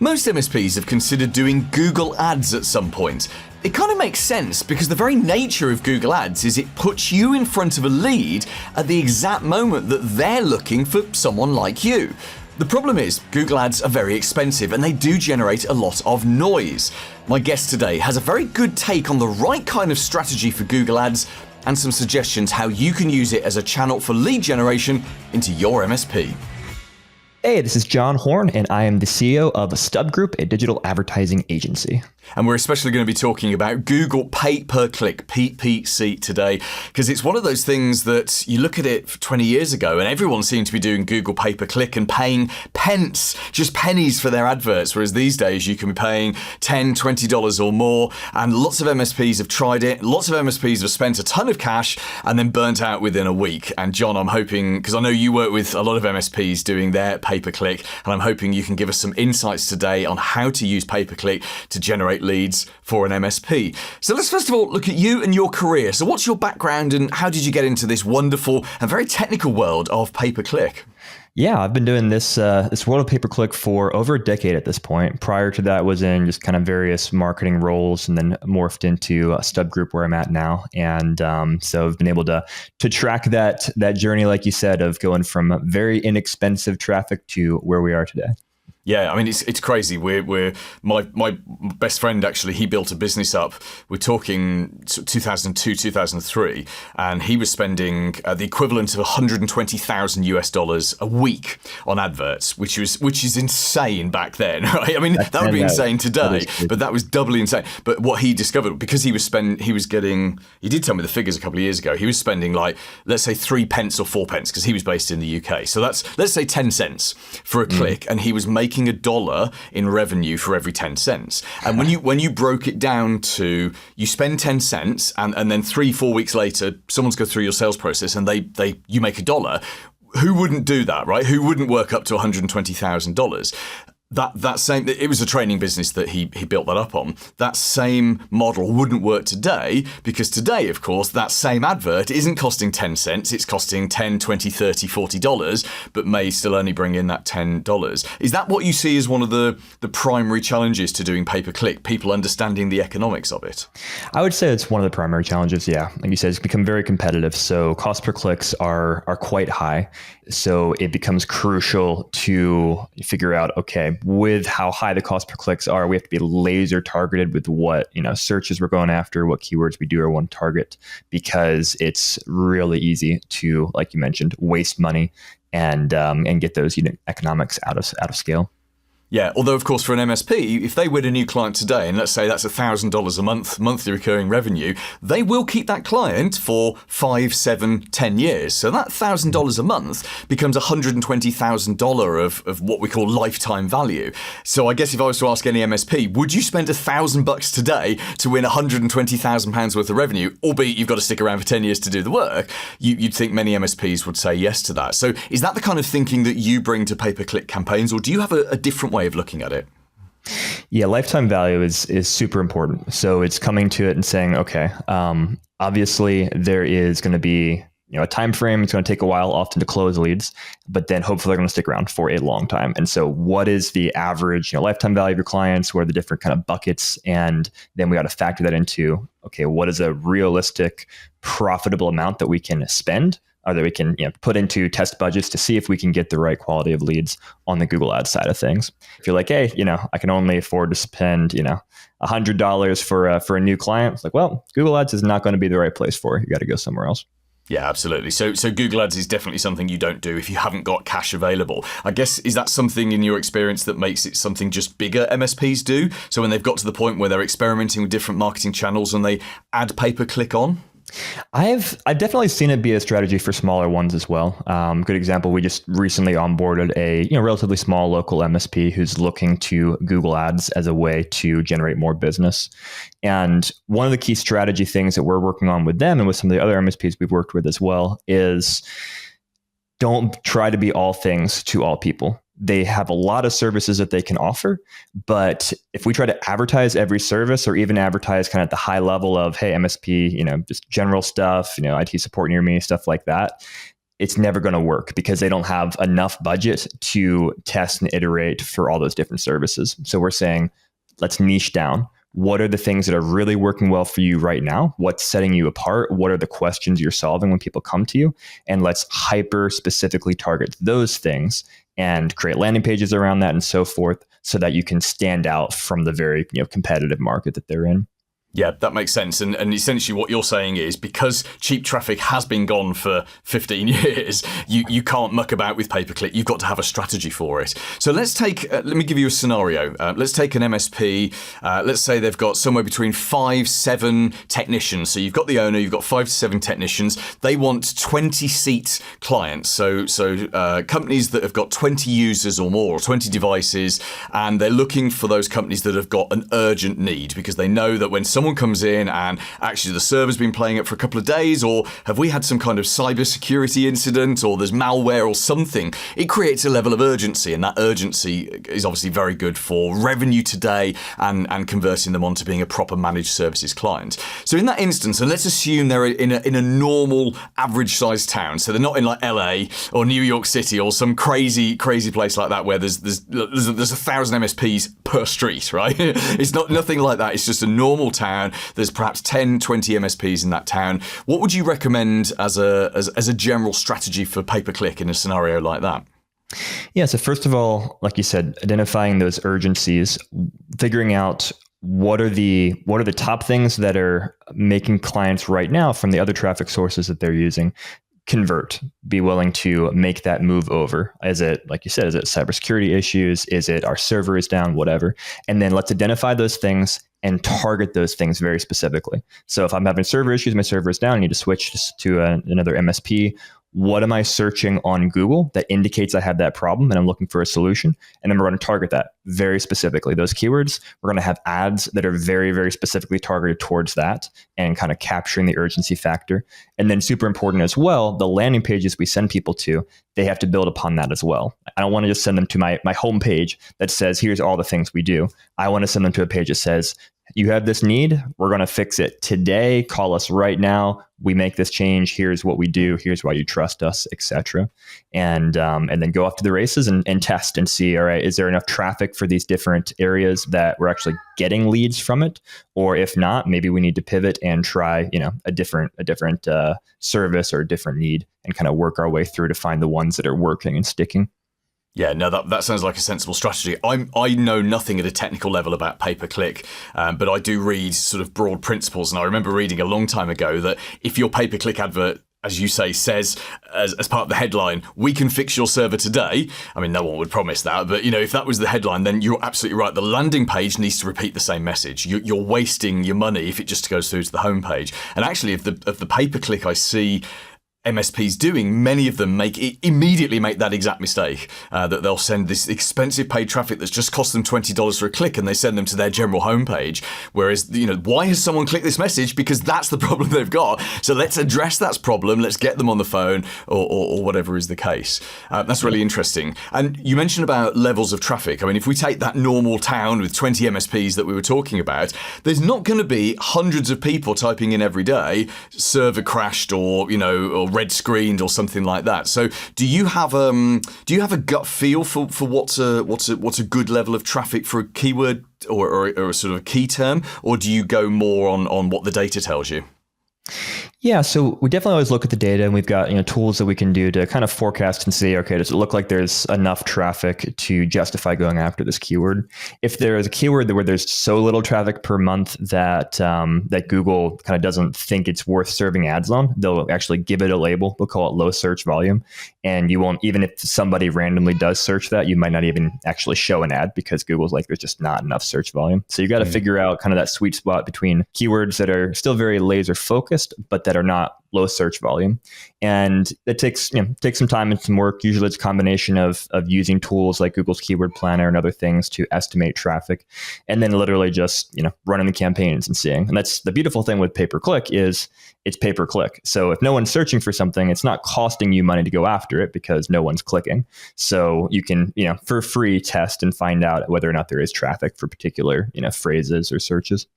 Most MSPs have considered doing Google Ads at some point. It kind of makes sense because the very nature of Google Ads is it puts you in front of a lead at the exact moment that they're looking for someone like you. The problem is Google Ads are very expensive and they do generate a lot of noise. My guest today has a very good take on the right kind of strategy for Google Ads and some suggestions how you can use it as a channel for lead generation into your MSP. Hey, this is John Horn, and I am the CEO of StubGroup, a digital advertising agency. And we're especially going to be talking about Google Pay-Per-Click, PPC, today, because it's one of those things that you look at it 20 years ago and everyone seemed to be doing Google Pay-Per-Click and paying pence, just pennies for their adverts, whereas these days you can be paying $10, $20 or more, and lots of MSPs have tried it. Lots of MSPs have spent a ton of cash and then burnt out within a week. And John, I'm hoping, because I know you work with a lot of MSPs doing their pay-per-click, and I'm hoping you can give us some insights today on how to use pay-per-click to generate leads for an MSP. So let's first of all look at you and your career. So what's your background and how did you get into this wonderful and very technical world of pay-per-click? Yeah, I've been doing this world of pay-per-click for over a decade at this point. Prior to that was in just kind of various marketing roles and then morphed into StubGroup where I'm at now. And so I've been able to track that journey, like you said, of going from very inexpensive traffic to where we are today. Yeah, I mean, it's crazy. We're my best friend, actually, he built a business up. We're talking 2002, 2003, and he was spending the equivalent of $120,000 a week on adverts, which is insane back then, right? I mean, that would be insane today, but that was doubly insane. But what he discovered, because he did tell me the figures a couple of years ago, he was spending like, let's say 3 pence or 4 pence, because he was based in the UK. So let's say 10 cents for a click, and he was making $1 in revenue for every 10 cents. And when you broke it down to, you spend 10 cents and then 3-4 weeks later, someone's go through your sales process and you make $1, who wouldn't do that, right? Who wouldn't work up to $120,000? That same, it was a training business that he built that up on. That same model wouldn't work today, because today, of course, that same advert isn't costing 10 cents. It's costing $10, $20, $30, $40, but may still only bring in that $10. Is that what you see as one of the primary challenges to doing pay-per-click, people understanding the economics of it? I would say it's one of the primary challenges, yeah. Like you said, it's become very competitive. So cost per clicks are quite high. So it becomes crucial to figure out, okay, with how high the cost per clicks are, we have to be laser targeted with what searches we're going after, what keywords we do or want to target, because it's really easy to, like you mentioned, waste money and get those unit economics out of scale. Yeah, although of course for an MSP, if they win a new client today, and let's say that's $1,000 a month, monthly recurring revenue, they will keep that client for 5, 7, 10 years. So that $1,000 a month becomes $120,000 of what we call lifetime value. So I guess if I was to ask any MSP, would you spend $1,000 today to win £120,000 worth of revenue, albeit you've got to stick around for 10 years to do the work? You'd think many MSPs would say yes to that. So is that the kind of thinking that you bring to pay-per-click campaigns, or do you have a different way of looking at it? Yeah, lifetime value is super important. So it's coming to it and saying, okay, obviously there is going to be a time frame. It's going to take a while often to close leads, but then hopefully they're going to stick around for a long time. And so what is the average lifetime value of your clients? What are the different kind of buckets? And then we got to factor that into, okay, what is a realistic, profitable amount that we can spend, or that we can put into test budgets to see if we can get the right quality of leads on the Google Ads side of things. If you're like, hey, I can only afford to spend $100 for a new client, it's like, well, Google Ads is not going to be the right place for it. You got to go somewhere else. Yeah, absolutely. So Google Ads is definitely something you don't do if you haven't got cash available. I guess, is that something in your experience that makes it something just bigger MSPs do? So when they've got to the point where they're experimenting with different marketing channels and they add pay-per-click on? I've definitely seen it be a strategy for smaller ones as well. Good example, we just recently onboarded a relatively small local MSP who's looking to Google Ads as a way to generate more business. And one of the key strategy things that we're working on with them and with some of the other MSPs we've worked with as well is don't try to be all things to all people. They have a lot of services that they can offer, but if we try to advertise every service or even advertise kind of at the high level of, hey, MSP, just general stuff, IT support near me, stuff like that, it's never going to work because they don't have enough budget to test and iterate for all those different services. So we're saying, let's niche down. What are the things that are really working well for you right now? What's setting you apart? What are the questions you're solving when people come to you? And let's hyper specifically target those things and create landing pages around that and so forth, so that you can stand out from the very competitive market that they're in. Yeah, that makes sense. And essentially what you're saying is, because cheap traffic has been gone for 15 years, you can't muck about with pay-per-click. You've got to have a strategy for it. So let's take, let me give you a scenario. Let's take an MSP. Let's say they've got somewhere between 5-7 technicians. So you've got the owner, you've got 5 to 7 technicians. They want 20-seat clients. So companies that have got 20 users or more, or 20 devices, and they're looking for those companies that have got an urgent need, because they know that when someone comes in and actually the server's been playing up for a couple of days, or have we had some kind of cybersecurity incident, or there's malware or something, it creates a level of urgency, and that urgency is obviously very good for revenue today and converting them onto being a proper managed services client. So in that instance, and let's assume they're in a normal average sized town, so they're not in like LA or New York City or some crazy place like that where there's 1,000 MSPs per street, right? It's nothing like that. It's just a normal town. There's perhaps 10, 20 MSPs in that town. What would you recommend as a general strategy for pay-per-click in a scenario like that? Yeah, so first of all, like you said, identifying those urgencies, figuring out what are the top things that are making clients right now from the other traffic sources that they're using convert, be willing to make that move over. Is it, like you said, is it cybersecurity issues? Is it our server is down, whatever? And then let's identify those things and target those things very specifically. So if I'm having server issues, my server is down, I need to switch to another MSP. What am I searching on Google that indicates I have that problem and I'm looking for a solution? And then we're going to target that very specifically. Those keywords, we're going to have ads that are very, very specifically targeted towards that and kind of capturing the urgency factor. And then super important as well, the landing pages we send people to, they have to build upon that as well. I don't want to just send them to my homepage that says, here's all the things we do. I want to send them to a page that says, you have this need, we're going to fix it today. Call us right now. We make this change. Here's what we do. Here's why you trust us, etc. And then go off to the races and test and see, all right, is there enough traffic for these different areas that we're actually getting leads from it? Or if not, maybe we need to pivot and try, a different service or a different need and kind of work our way through to find the ones that are working and sticking. Yeah, no, that sounds like a sensible strategy. I know nothing at a technical level about pay-per-click, but I do read sort of broad principles. And I remember reading a long time ago that if your pay-per-click advert, as you say, says as part of the headline, we can fix your server today. I mean, no one would promise that, but if that was the headline, then you're absolutely right. The landing page needs to repeat the same message. You're wasting your money if it just goes through to the homepage. And actually, of the pay-per-click I see MSPs doing, many of them immediately make that exact mistake, that they'll send this expensive paid traffic that's just cost them $20 for a click, and they send them to their general homepage. Whereas, why has someone clicked this message? Because that's the problem they've got. So let's address that problem. Let's get them on the phone or whatever is the case. That's really interesting. And you mentioned about levels of traffic. I mean, if we take that normal town with 20 MSPs that we were talking about, there's not going to be hundreds of people typing in every day, server crashed or red screened or something like that. So do you have a gut feel for what's a good level of traffic for a keyword or a sort of a key term, or do you go more on what the data tells you? Yeah, so we definitely always look at the data, and we've got tools that we can do to kind of forecast and see, okay, does it look like there's enough traffic to justify going after this keyword? If there is a keyword where there's so little traffic per month that that Google kind of doesn't think it's worth serving ads on, they'll actually give it a label. They'll call it low search volume, and you won't, even if somebody randomly does search that, you might not even actually show an ad because Google's like, there's just not enough search volume. So you got to figure out kind of that sweet spot between keywords that are still very laser focused, but that are not low search volume. And it takes some time and some work. Usually it's a combination of using tools like Google's Keyword Planner and other things to estimate traffic, and then literally just running the campaigns and seeing. And that's the beautiful thing with pay-per-click is it's pay-per-click. So if no one's searching for something, it's not costing you money to go after it because no one's clicking. So you can for free test and find out whether or not there is traffic for particular phrases or searches.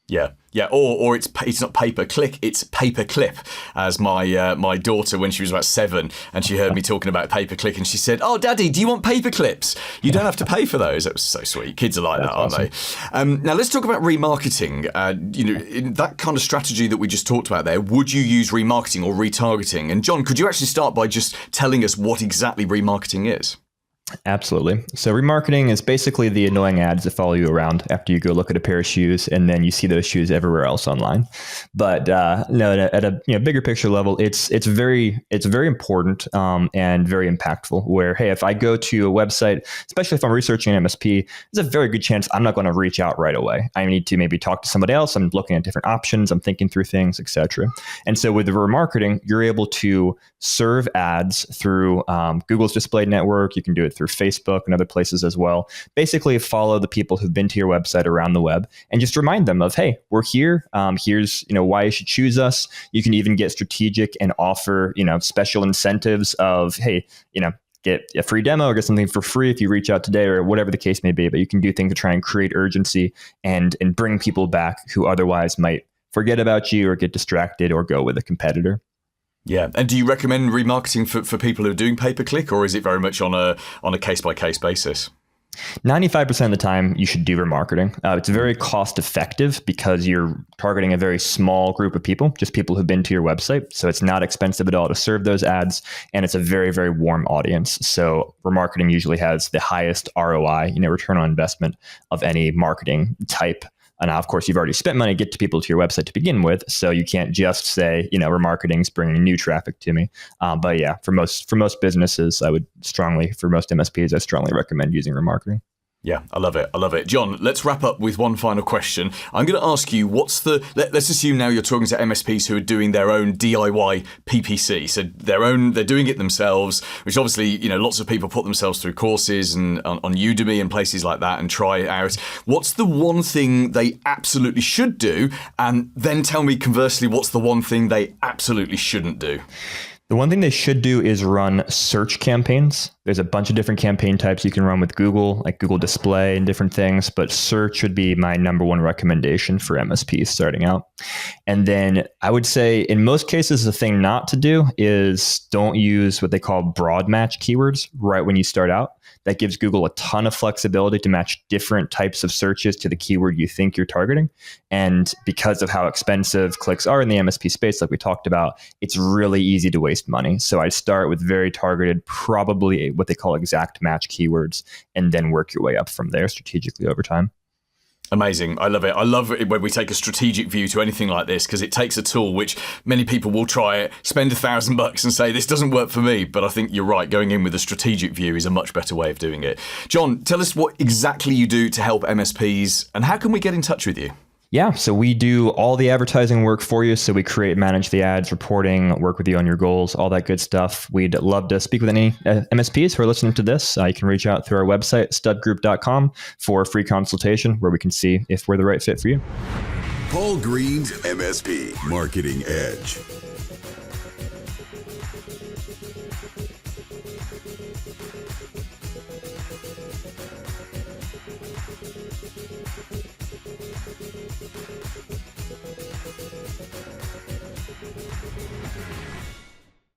Yeah, yeah, or it's not pay per click, it's pay per clip. As my daughter, when she was about 7, and she heard me talking about pay per click, and she said, "Oh, Daddy, do you want paper clips? You don't have to pay for those." It was so sweet. Kids are like that, aren't they? Now let's talk about remarketing. In that kind of strategy that we just talked about there, would you use remarketing or retargeting? And John, could you actually start by just telling us what exactly remarketing is? Absolutely. So remarketing is basically the annoying ads that follow you around after you go look at a pair of shoes, and then you see those shoes everywhere else online. But no, at a bigger picture level, it's very important and very impactful. Where, hey, if I go to a website, especially if I'm researching an MSP, there's a very good chance I'm not going to reach out right away. I need to maybe talk to somebody else. I'm looking at different options. I'm thinking through things, etc. And so with the remarketing, you're able to serve ads through Google's display network. You can do it through Facebook and other places as well. Basically, follow the people who've been to your website around the web and just remind them of, hey, we're here. Here's why you should choose us. You can even get strategic and offer special incentives of, hey, get a free demo or get something for free if you reach out today, or whatever the case may be. But you can do things to try and create urgency and bring people back who otherwise might forget about you or get distracted or go with a competitor. Yeah, and do you recommend remarketing for people who are doing pay-per-click, or is it very much on a case-by-case basis? 95% of the time, you should do remarketing. It's very cost effective because you're targeting a very small group of people, just people who've been to your website. So it's not expensive at all to serve those ads, and it's a very, very warm audience. So remarketing usually has the highest ROI, return on investment of any marketing type. And now, of course, you've already spent money to get to people to your website to begin with, so you can't just say, remarketing is bringing new traffic to me. But yeah, for most businesses, for most MSPs, I strongly recommend using remarketing. Yeah, I love it. I love it. John, let's wrap up with one final question. I'm going to ask you, let's assume now you're talking to MSPs who are doing their own DIY PPC. So they're doing it themselves, which obviously, lots of people put themselves through courses and on Udemy and places like that and try it out. What's the one thing they absolutely should do? And then tell me conversely, what's the one thing they absolutely shouldn't do? The one thing they should do is run search campaigns. There's a bunch of different campaign types you can run with Google, like Google Display and different things, but search would be my number one recommendation for MSPs starting out. And then I would say in most cases, the thing not to do is don't use what they call broad match keywords right when you start out. That gives Google a ton of flexibility to match different types of searches to the keyword you think you're targeting. And because of how expensive clicks are in the MSP space, like we talked about, it's really easy to waste money. So I'd start with very targeted, probably what they call exact match keywords, and then work your way up from there strategically over time. Amazing. I love it. I love it when we take a strategic view to anything like this, because it takes a tool which many people will try it, spend $1,000 and say, this doesn't work for me. But I think you're right. Going in with a strategic view is a much better way of doing it. John, tell us what exactly you do to help MSPs, and how can we get in touch with you? Yeah, so we do all the advertising work for you. So we create, manage the ads, reporting, work with you on your goals, all that good stuff. We'd love to speak with any MSPs who are listening to this. You can reach out through our website, StubGroup.com, for a free consultation where we can see if we're the right fit for you. Paul Green's MSP Marketing Edge.